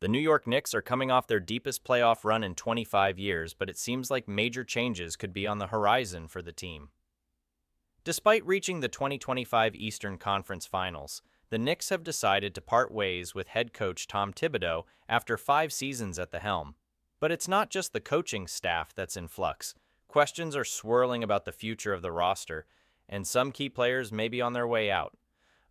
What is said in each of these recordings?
The New York Knicks are coming off their deepest playoff run in 25 years, but it seems like major changes could be on the horizon for the team. Despite reaching the 2025 Eastern Conference Finals, the Knicks have decided to part ways with head coach Tom Thibodeau after 5 seasons at the helm. But it's not just the coaching staff that's in flux. Questions are swirling about the future of the roster, and some key players may be on their way out.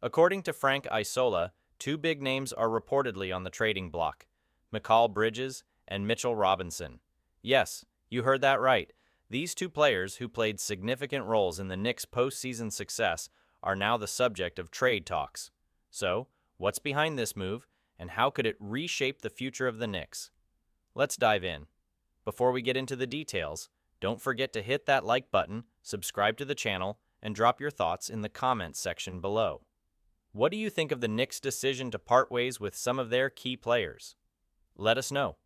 According to Frank Isola, two big names are reportedly on the trading block: Mikal Bridges and Mitchell Robinson. Yes, you heard that right. These two players, who played significant roles in the Knicks' postseason success, are now the subject of trade talks. So, what's behind this move, and how could it reshape the future of the Knicks? Let's dive in. Before we get into the details, don't forget to hit that like button, subscribe to the channel, and drop your thoughts in the comments section below. What do you think of the Knicks' decision to part ways with some of their key players? Let us know.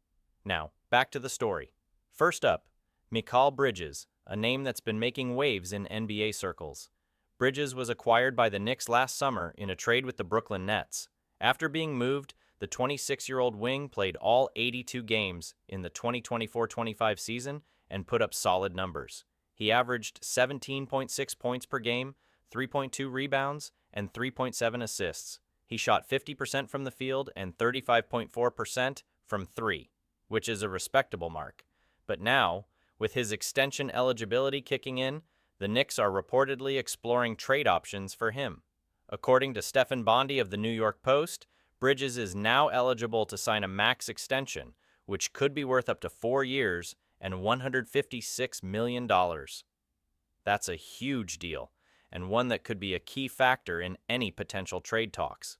Now, back to the story. First up, Mikal Bridges, a name that's been making waves in NBA circles. Bridges was acquired by the Knicks last summer in a trade with the Brooklyn Nets. After being moved, the 26-year-old wing played all 82 games in the 2024-25 season and put up solid numbers. He averaged 17.6 points per game, 3.2 rebounds, and 3.7 assists. He shot 50% from the field and 35.4% from three, which is a respectable mark. But now, with his extension eligibility kicking in, the Knicks are reportedly exploring trade options for him. According to Stephen Bondy of the New York Post, Bridges is now eligible to sign a max extension, which could be worth up to 4 years and $156 million. That's a huge deal, and one that could be a key factor in any potential trade talks.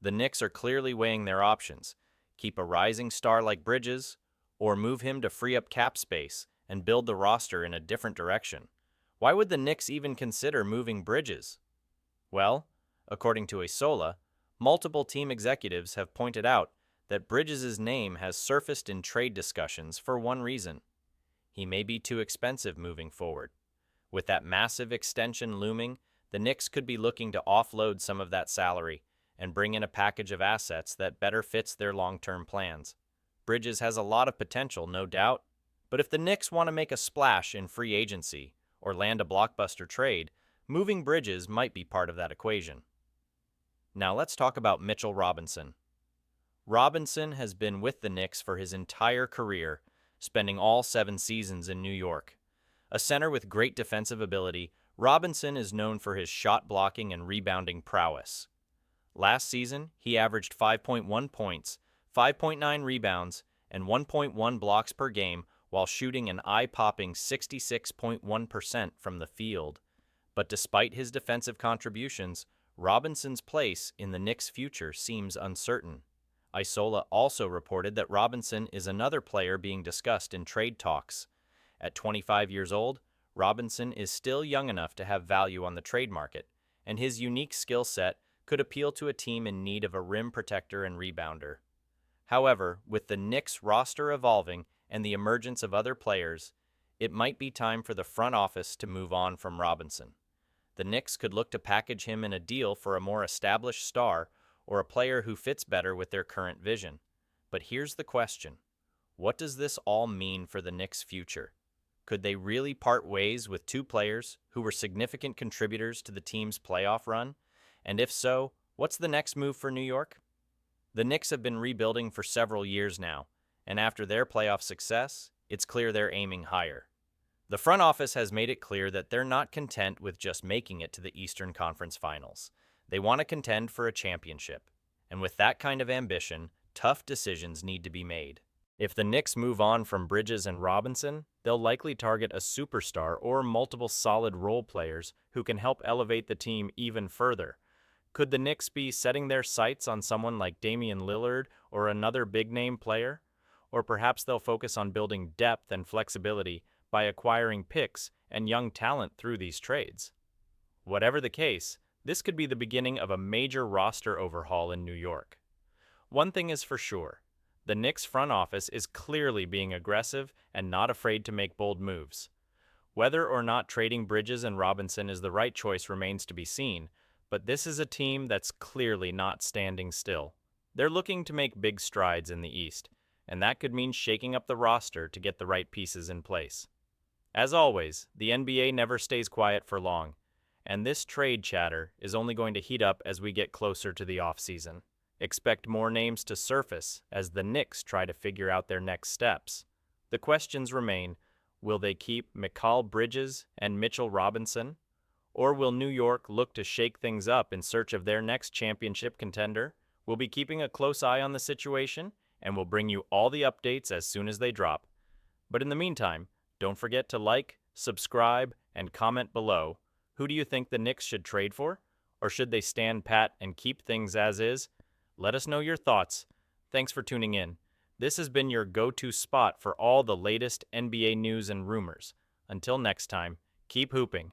The Knicks are clearly weighing their options: keep a rising star like Bridges, or move him to free up cap space and build the roster in a different direction. Why would the Knicks even consider moving Bridges? Well, according to Isola, multiple team executives have pointed out that Bridges' name has surfaced in trade discussions for one reason: he may be too expensive moving forward. With that massive extension looming, the Knicks could be looking to offload some of that salary and bring in a package of assets that better fits their long-term plans. Bridges has a lot of potential, no doubt, but if the Knicks want to make a splash in free agency or land a blockbuster trade, moving Bridges might be part of that equation. Now let's talk about Mitchell Robinson. Robinson has been with the Knicks for his entire career, spending all 7 seasons in New York. A center with great defensive ability, Robinson is known for his shot blocking and rebounding prowess. Last season, he averaged 5.1 points, 5.9 rebounds, and 1.1 blocks per game while shooting an eye-popping 66.1% from the field. But despite his defensive contributions, Robinson's place in the Knicks' future seems uncertain. Isola also reported that Robinson is another player being discussed in trade talks. At 25 years old, Robinson is still young enough to have value on the trade market, and his unique skill set could appeal to a team in need of a rim protector and rebounder. However, with the Knicks roster evolving and the emergence of other players, it might be time for the front office to move on from Robinson. The Knicks could look to package him in a deal for a more established star or a player who fits better with their current vision. But here's the question: what does this all mean for the Knicks' future? Could they really part ways with two players who were significant contributors to the team's playoff run? And if so, what's the next move for New York? The Knicks have been rebuilding for several years now, and after their playoff success, it's clear they're aiming higher. The front office has made it clear that they're not content with just making it to the Eastern Conference Finals. They want to contend for a championship. And with that kind of ambition, tough decisions need to be made. If the Knicks move on from Bridges and Robinson, they'll likely target a superstar or multiple solid role players who can help elevate the team even further. Could the Knicks be setting their sights on someone like Damian Lillard or another big-name player? Or perhaps they'll focus on building depth and flexibility by acquiring picks and young talent through these trades. Whatever the case, this could be the beginning of a major roster overhaul in New York. One thing is for sure: the Knicks front office is clearly being aggressive and not afraid to make bold moves. Whether or not trading Bridges and Robinson is the right choice remains to be seen, but this is a team that's clearly not standing still. They're looking to make big strides in the East, and that could mean shaking up the roster to get the right pieces in place. As always, the NBA never stays quiet for long, and this trade chatter is only going to heat up as we get closer to the offseason. Expect more names to surface as the Knicks try to figure out their next steps. The questions remain, will they keep Mikal Bridges and Mitchell Robinson? Or will New York look to shake things up in search of their next championship contender? We'll be keeping a close eye on the situation, and we'll bring you all the updates as soon as they drop. But in the meantime, don't forget to like, subscribe, and comment below. Who do you think the Knicks should trade for? Or should they stand pat and keep things as is? Let us know your thoughts. Thanks for tuning in. This has been your go-to spot for all the latest NBA news and rumors. Until next time, keep hooping.